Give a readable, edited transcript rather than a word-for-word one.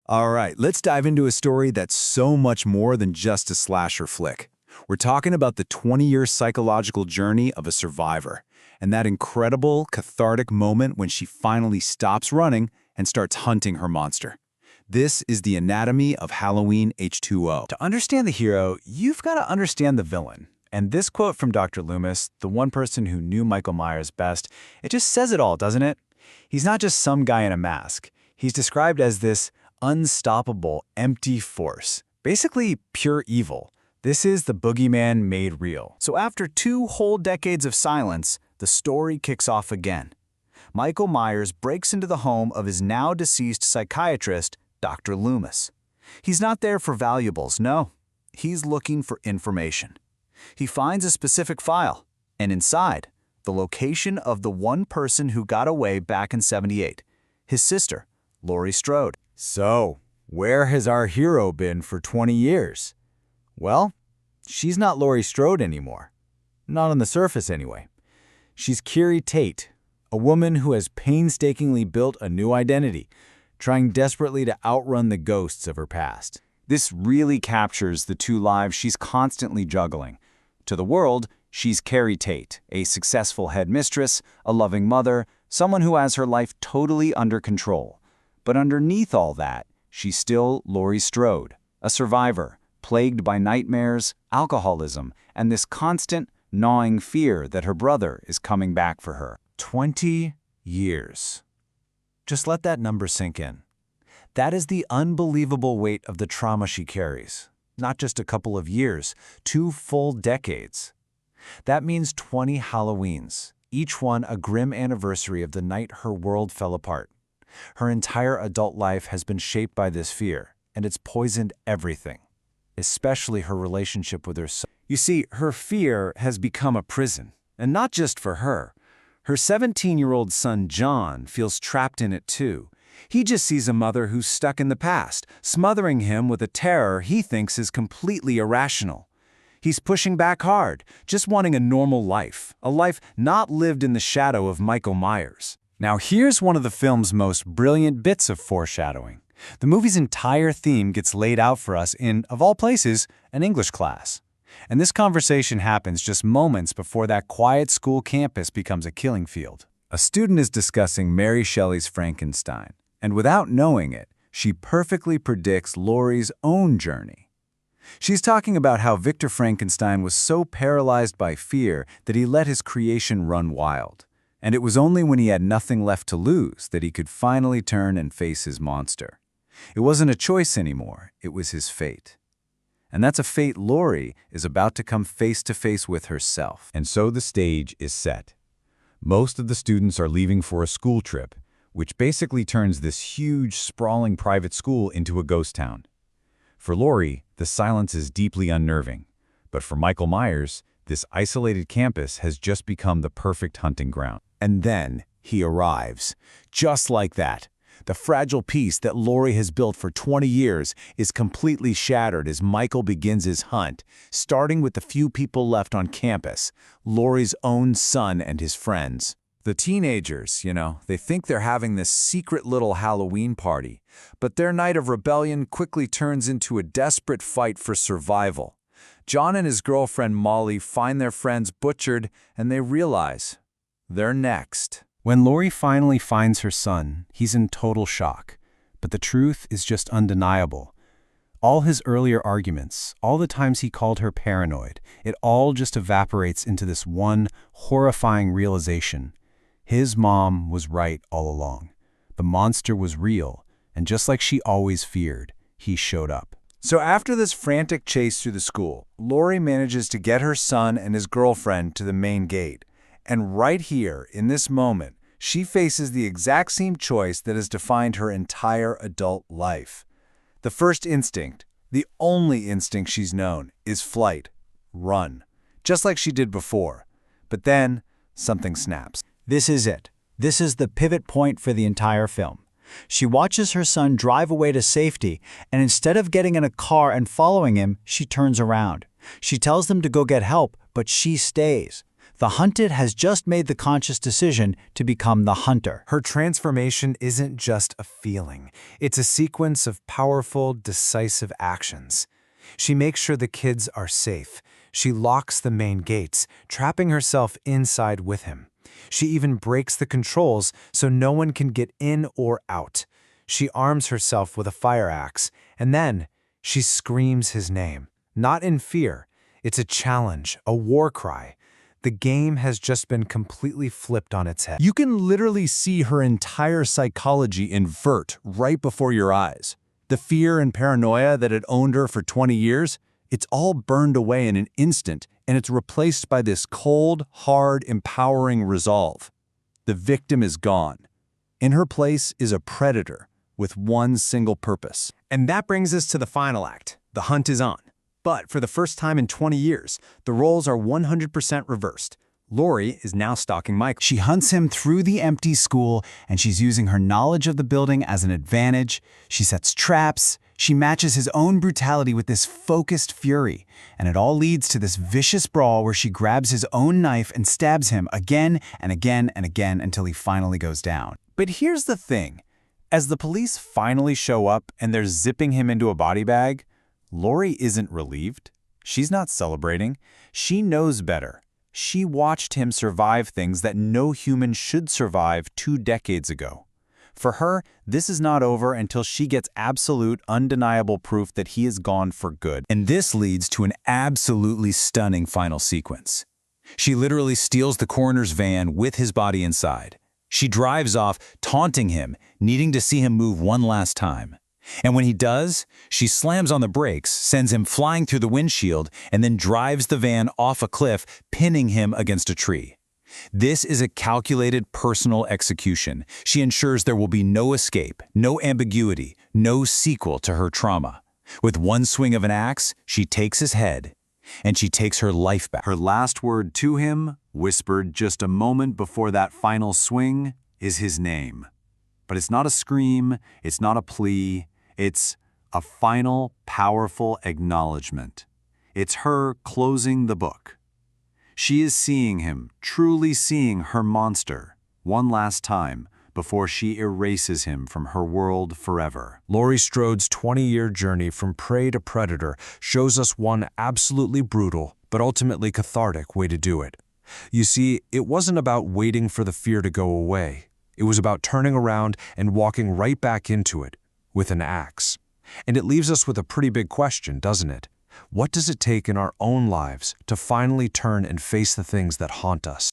All right, let's dive into a story that's so much more than just a slasher flick. We're talking about the 20-year psychological journey of a survivor, and that incredible, cathartic moment when she finally stops running and starts hunting her monster. This is the anatomy of Halloween H20. To understand the hero, you've got to understand the villain. And this quote from Dr. Loomis, the one person who knew Michael Myers best, it just says it all, doesn't it? He's not just some guy in a mask. He's described as this unstoppable, empty force. Basically, pure evil. This is the boogeyman made real. So after 2 whole decades of silence, the story kicks off again. Michael Myers breaks into the home of his now-deceased psychiatrist, Dr. Loomis. He's not there for valuables, no. He's looking for information. He finds a specific file, and inside, the location of the one person who got away back in '78, his sister, Laurie Strode. So, where has our hero been for 20 years? Well, she's not Laurie Strode anymore. Not on the surface, anyway. She's Kiri Tate, a woman who has painstakingly built a new identity, trying desperately to outrun the ghosts of her past. This really captures the 2 lives she's constantly juggling. To the world, she's Kiri Tate, a successful headmistress, a loving mother, someone who has her life totally under control. But underneath all that, she's still Laurie Strode, a survivor, plagued by nightmares, alcoholism, and this constant, gnawing fear that her brother is coming back for her. 20 years. Just let that number sink in. That is the unbelievable weight of the trauma she carries. Not just a couple of years, 2 full decades. That means 20 Halloweens, each one a grim anniversary of the night her world fell apart. Her entire adult life has been shaped by this fear, and it's poisoned everything, especially her relationship with her son. You see, her fear has become a prison, and not just for her. Her 17-year-old son, John, feels trapped in it too. He just sees a mother who's stuck in the past, smothering him with a terror he thinks is completely irrational. He's pushing back hard, just wanting a normal life, a life not lived in the shadow of Michael Myers. Now here's one of the film's most brilliant bits of foreshadowing. The movie's entire theme gets laid out for us in, of all places, an English class. And this conversation happens just moments before that quiet school campus becomes a killing field. A student is discussing Mary Shelley's Frankenstein, and without knowing it, she perfectly predicts Laurie's own journey. She's talking about how Victor Frankenstein was so paralyzed by fear that he let his creation run wild. And it was only when he had nothing left to lose that he could finally turn and face his monster. It wasn't a choice anymore, it was his fate. And that's a fate Laurie is about to come face to face with herself. And so the stage is set. Most of the students are leaving for a school trip, which basically turns this huge, sprawling private school into a ghost town. For Laurie, the silence is deeply unnerving. But for Michael Myers, this isolated campus has just become the perfect hunting ground. And then he arrives, just like that. The fragile piece that Laurie has built for 20 years is completely shattered as Michael begins his hunt, starting with the few people left on campus, Laurie's own son and his friends. The teenagers, they think they're having this secret little Halloween party, but their night of rebellion quickly turns into a desperate fight for survival. John and his girlfriend Molly find their friends butchered, and they realize they're next. When Laurie finally finds her son, he's in total shock. But the truth is just undeniable. All his earlier arguments, all the times he called her paranoid, it all just evaporates into this one horrifying realization. His mom was right all along. The monster was real, and just like she always feared, he showed up. So after this frantic chase through the school, Laurie manages to get her son and his girlfriend to the main gate. And right here, in this moment, she faces the exact same choice that has defined her entire adult life. The first instinct, the only instinct she's known, is flight, run, just like she did before. But then, something snaps. This is it. This is the pivot point for the entire film. She watches her son drive away to safety, and instead of getting in a car and following him, she turns around. She tells them to go get help, but she stays. The hunted has just made the conscious decision to become the hunter. Her transformation isn't just a feeling. It's a sequence of powerful, decisive actions. She makes sure the kids are safe. She locks the main gates, trapping herself inside with him. She even breaks the controls so no one can get in or out. She arms herself with a fire axe, and then she screams his name. Not in fear. It's a challenge, a war cry. The game has just been completely flipped on its head. You can literally see her entire psychology invert right before your eyes. The fear and paranoia that had owned her for 20 years, it's all burned away in an instant, and it's replaced by this cold, hard, empowering resolve. The victim is gone. In her place is a predator with one single purpose. And that brings us to the final act. The hunt is on. But for the first time in 20 years, the roles are 100% reversed. Lori is now stalking Michael. She hunts him through the empty school, and she's using her knowledge of the building as an advantage. She sets traps. She matches his own brutality with this focused fury. And it all leads to this vicious brawl where she grabs his own knife and stabs him again and again and again until he finally goes down. But here's the thing. As the police finally show up and they're zipping him into a body bag, Lori isn't relieved. She's not celebrating. She knows better. She watched him survive things that no human should survive 2 decades ago. For her, this is not over until she gets absolute, undeniable proof that he is gone for good. And this leads to an absolutely stunning final sequence. She literally steals the coroner's van with his body inside. She drives off, taunting him, needing to see him move one last time. And when he does, she slams on the brakes, sends him flying through the windshield, and then drives the van off a cliff, pinning him against a tree. This is a calculated personal execution. She ensures there will be no escape, no ambiguity, no sequel to her trauma. With one swing of an axe, she takes his head, and she takes her life back. Her last word to him, whispered just a moment before that final swing, is his name. But it's not a scream, it's not a plea, it's a final, powerful acknowledgement. It's her closing the book. She is seeing him, truly seeing her monster, one last time before she erases him from her world forever. Laurie Strode's 20-year journey from prey to predator shows us one absolutely brutal, but ultimately cathartic way to do it. You see, it wasn't about waiting for the fear to go away. It was about turning around and walking right back into it with an axe. And it leaves us with a pretty big question, doesn't it? What does it take in our own lives to finally turn and face the things that haunt us?